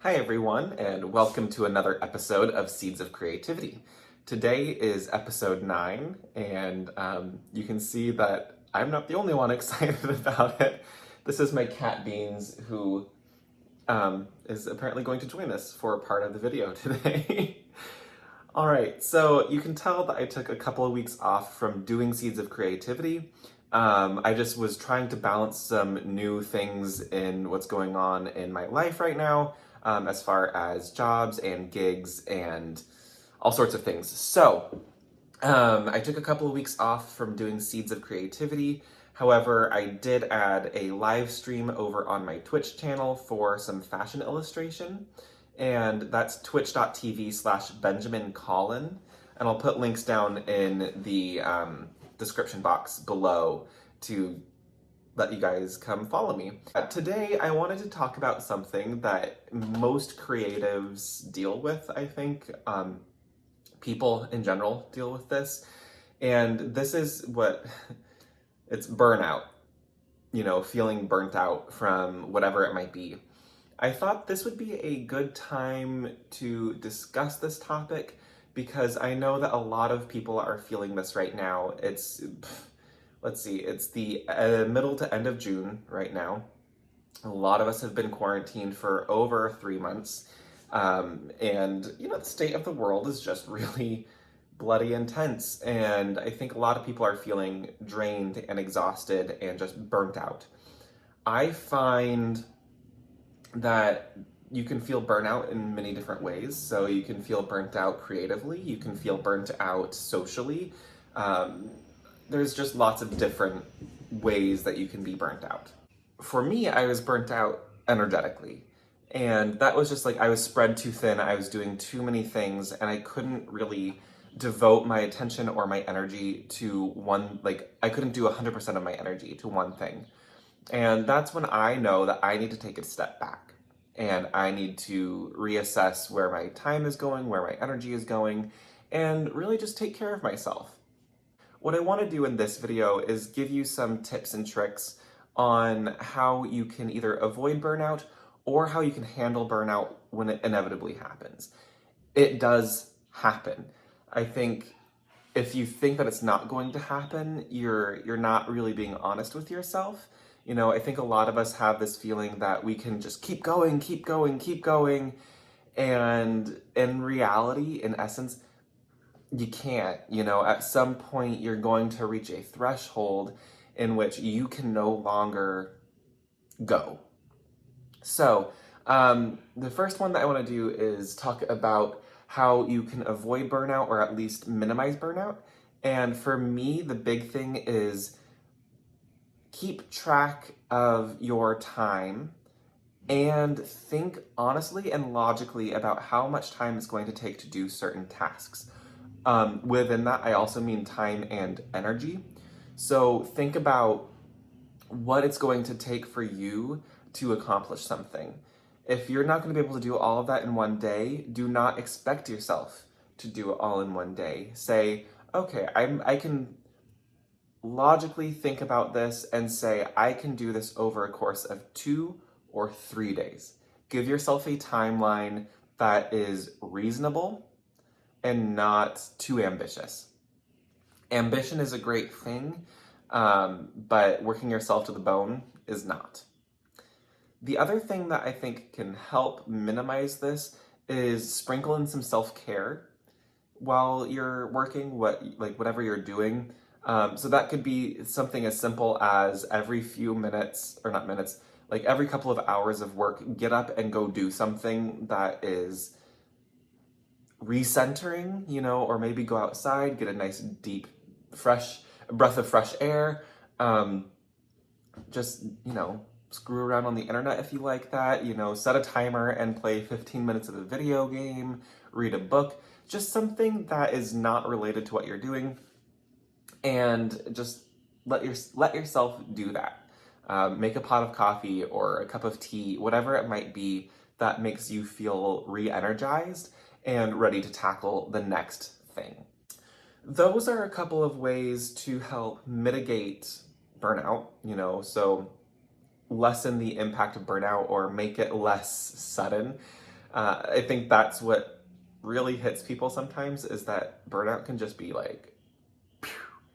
Hi everyone, and welcome to another episode of Seeds of Creativity. Today is episode 9, and you can see that I'm not the only one excited about it. This is my cat Beans, who is apparently going to join us for part of the video today. All right, so you can tell that I took a couple of weeks off from doing Seeds of Creativity. I just was trying to balance some new things in what's going on in my life right now, as far as jobs and gigs and all sorts of things. So, I took a couple of weeks off from doing Seeds of Creativity. However, I did add a live stream over on my Twitch channel for some fashion illustration, and that's twitch.tv/Benjamin Collin. And I'll put links down in the description box below to let you guys come follow me. Today, I wanted to talk about something that most creatives deal with, I think. People in general deal with this. And this is it's burnout. Feeling burnt out from whatever it might be. I thought this would be a good time to discuss this topic because I know that a lot of people are feeling this right now. Let's see, it's the middle to end of June right now. A lot of us have been quarantined for over 3 months. And the state of the world is just really bloody intense. And I think a lot of people are feeling drained and exhausted and just burnt out. I find that you can feel burnout in many different ways. So you can feel burnt out creatively, you can feel burnt out socially. There's just lots of different ways that you can be burnt out. For me, I was burnt out energetically. And that was just like I was spread too thin, I was doing too many things, and I couldn't really devote my attention or my energy to one, I couldn't do 100% of my energy to one thing. And that's when I know that I need to take a step back. And I need to reassess where my time is going, where my energy is going, and really just take care of myself. What I want to do in this video is give you some tips and tricks on how you can either avoid burnout or how you can handle burnout when it inevitably happens. It does happen. I think if you think that it's not going to happen, you're not really being honest with yourself. I think a lot of us have this feeling that we can just keep going, keep going, keep going. And in reality, in essence, you can't. At some point you're going to reach a threshold in which you can no longer go. So, the first one that I want to do is talk about how you can avoid burnout or at least minimize burnout. And for me, the big thing is keep track of your time and think honestly and logically about how much time it's going to take to do certain tasks. Within that, I also mean time and energy. So think about what it's going to take for you to accomplish something. If you're not going to be able to do all of that in one day, do not expect yourself to do it all in one day. Say, okay, I can logically think about this and say, I can do this over a course of 2 or 3 days. Give yourself a timeline that is reasonable and not too ambitious. Ambition is a great thing, but working yourself to the bone is not. The other thing that I think can help minimize this is sprinkle in some self-care while you're working, whatever you're doing. So that could be something as simple as every few minutes, or not minutes, every couple of hours of work, get up and go do something that is recentering, or maybe go outside, get a nice deep, fresh breath of fresh air. Just, screw around on the internet if you like that, set a timer and play 15 minutes of a video game, read a book, just something that is not related to what you're doing, and just let yourself do that. Make a pot of coffee or a cup of tea, whatever it might be that makes you feel re-energized and ready to tackle the next thing. Those are a couple of ways to help mitigate burnout, so lessen the impact of burnout or make it less sudden. I think that's what really hits people sometimes, is that burnout can just be like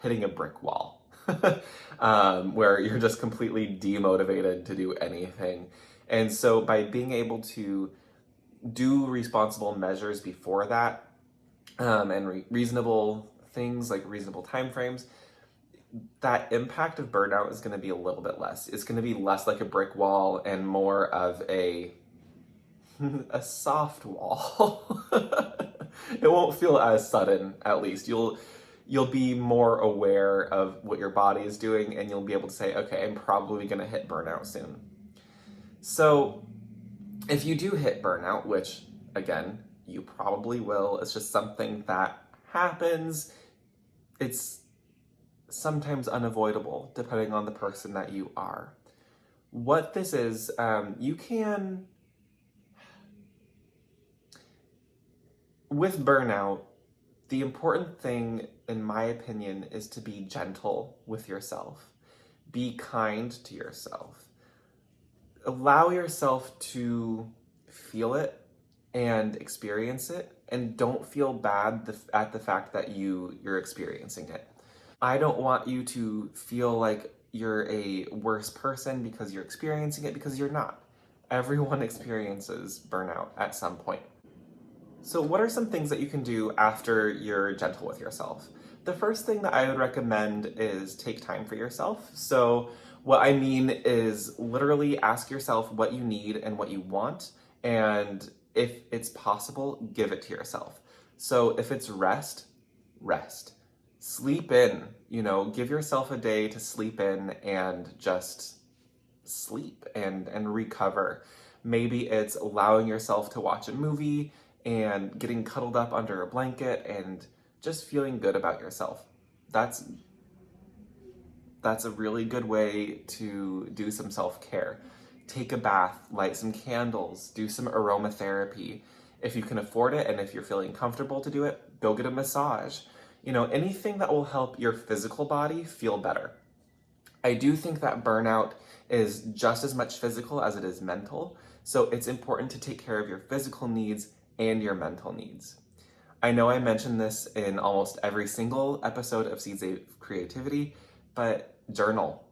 hitting a brick wall, where you're just completely demotivated to do anything. And so by being able to do responsible measures before that, and reasonable things like reasonable timeframes, that impact of burnout is going to be a little bit less. It's going to be less like a brick wall and more of a soft wall. It won't feel as sudden, at least. You'll be more aware of what your body is doing, and you'll be able to say, okay, I'm probably going to hit burnout soon. So if you do hit burnout, which again, you probably will, it's just something that happens. It's sometimes unavoidable depending on the person that you are. What this is, you can, with burnout, the important thing, in my opinion, is to be gentle with yourself. Be kind to yourself. Allow yourself to feel it and experience it, and don't feel bad at the fact that you're experiencing it. I don't want you to feel like you're a worse person because you're experiencing it, because you're not. Everyone experiences burnout at some point. So what are some things that you can do after you're gentle with yourself? The first thing that I would recommend is take time for yourself. So what I mean is literally ask yourself what you need and what you want, and if it's possible, give it to yourself. So if it's rest, rest. Sleep in, give yourself a day to sleep in and just sleep and recover. Maybe it's allowing yourself to watch a movie and getting cuddled up under a blanket and just feeling good about yourself. That's a really good way to do some self-care. Take a bath, light some candles, do some aromatherapy. If you can afford it and if you're feeling comfortable to do it, go get a massage. Anything that will help your physical body feel better. I do think that burnout is just as much physical as it is mental, so it's important to take care of your physical needs and your mental needs. I know I mentioned this in almost every single episode of Seeds of Creativity, but journal.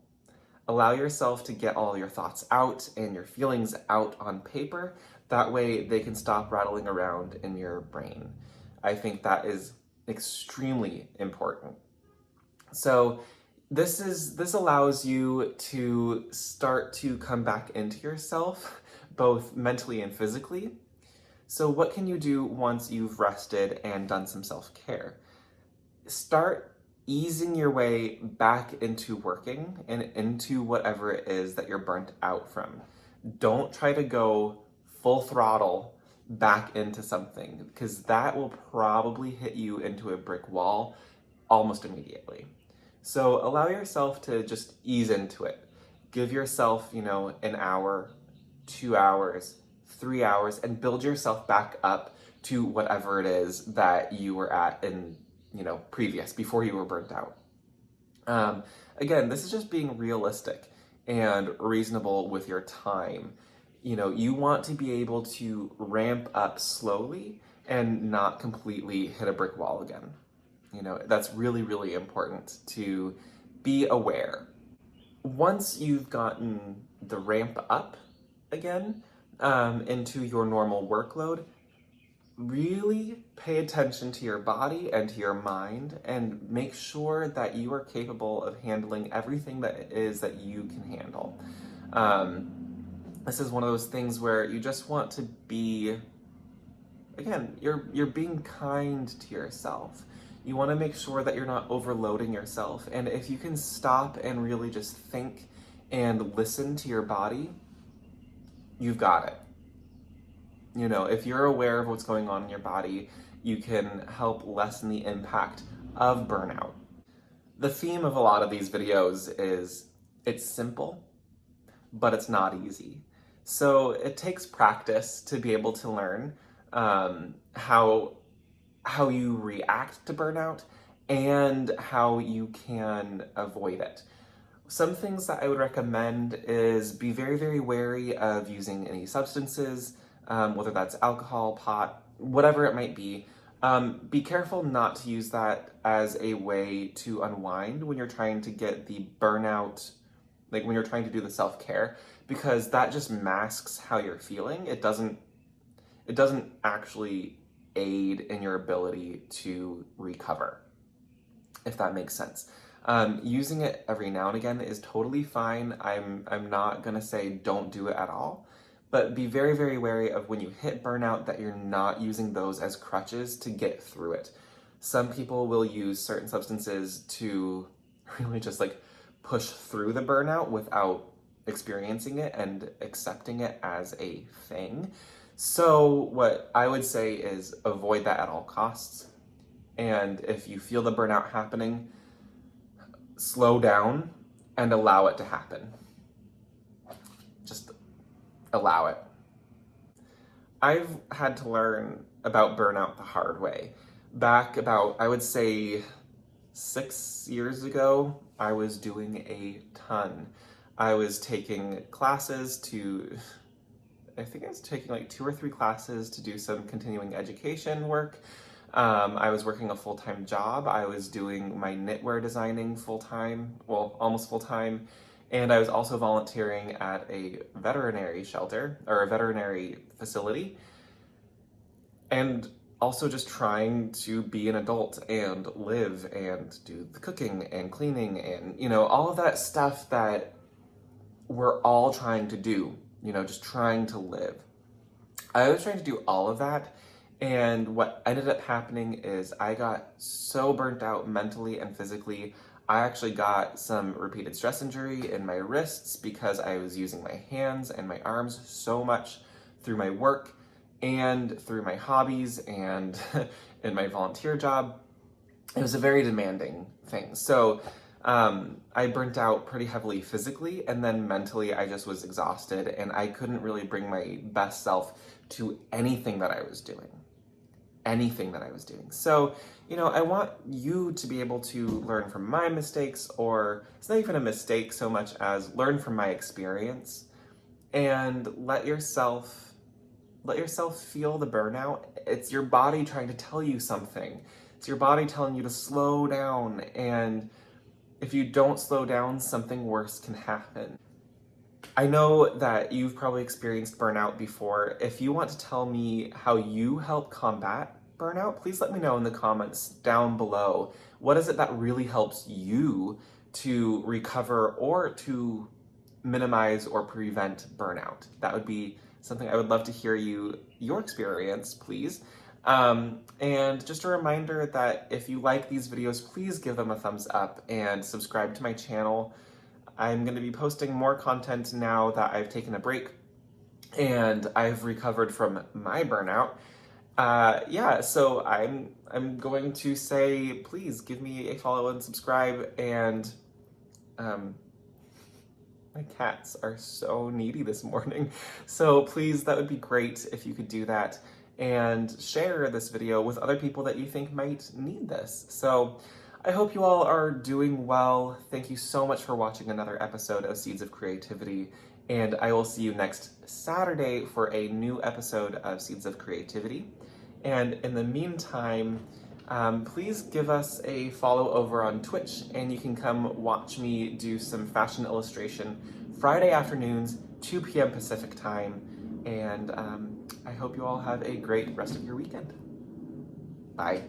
Allow yourself to get all your thoughts out and your feelings out on paper. That way they can stop rattling around in your brain. I think that is extremely important. So this allows you to start to come back into yourself, both mentally and physically. So what can you do once you've rested and done some self-care? Start easing your way back into working and into whatever it is that you're burnt out from. Don't try to go full throttle back into something, because that will probably hit you into a brick wall almost immediately. So allow yourself to just ease into it. Give yourself, an hour, 2 hours, 3 hours, and build yourself back up to whatever it is that you were at in, before you were burnt out. Again, this is just being realistic and reasonable with your time. You want to be able to ramp up slowly and not completely hit a brick wall again. That's really, really important to be aware. Once you've gotten the ramp up again into your normal workload, really pay attention to your body and to your mind and make sure that you are capable of handling everything that it is that you can handle. This is one of those things where you just want to be, again, you're being kind to yourself. You want to make sure that you're not overloading yourself. And if you can stop and really just think and listen to your body, you've got it. If you're aware of what's going on in your body, you can help lessen the impact of burnout. The theme of a lot of these videos is it's simple, but it's not easy. So it takes practice to be able to learn how you react to burnout and how you can avoid it. Some things that I would recommend is be very, very wary of using any substances, whether that's alcohol, pot, whatever it might be. Be careful not to use that as a way to unwind when you're trying to get the burnout, like when you're trying to do the self-care, because that just masks how you're feeling. It doesn't actually aid in your ability to recover, if that makes sense. Using it every now and again is totally fine. I'm not gonna say don't do it at all, but be very, very wary of when you hit burnout that you're not using those as crutches to get through it. Some people will use certain substances to really just like push through the burnout without experiencing it and accepting it as a thing. So what I would say is avoid that at all costs. And if you feel the burnout happening, slow down and allow it to happen. Just allow it. I've had to learn about burnout the hard way. Back about, I would say, 6 years ago, I was doing a ton. I was taking classes I think I was taking like 2 or 3 classes to do some continuing education work. I was working a full-time job. I was doing my knitwear designing full-time, well, almost full-time. And I was also volunteering at a veterinary shelter, or a veterinary facility. And also just trying to be an adult and live and do the cooking and cleaning and, all of that stuff that we're all trying to do, just trying to live. I was trying to do all of that, and what ended up happening is I got so burnt out mentally and physically. I actually got some repeated stress injury in my wrists because I was using my hands and my arms so much through my work and through my hobbies and in my volunteer job. It was a very demanding thing. So I burnt out pretty heavily physically, and then mentally I just was exhausted and I couldn't really bring my best self to anything that I was doing. So, I want you to be able to learn from my mistakes, or it's not even a mistake so much as learn from my experience and let yourself feel the burnout. It's your body trying to tell you something. It's your body telling you to slow down, and if you don't slow down, something worse can happen. I know that you've probably experienced burnout before. If you want to tell me how you help combat burnout, please let me know in the comments down below. What is it that really helps you to recover or to minimize or prevent burnout? That would be something I would love to hear your experience, please. And just a reminder that if you like these videos, please give them a thumbs up and subscribe to my channel. I'm going to be posting more content now that I've taken a break and I've recovered from my burnout. So I'm going to say, please give me a follow and subscribe, and my cats are so needy this morning. So please, that would be great if you could do that and share this video with other people that you think might need this. So I hope you all are doing well. Thank you so much for watching another episode of Seeds of Creativity, and I will see you next Saturday for a new episode of Seeds of Creativity. And in the meantime, please give us a follow over on Twitch, and you can come watch me do some fashion illustration Friday afternoons, 2 p.m. Pacific time. And I hope you all have a great rest of your weekend. Bye.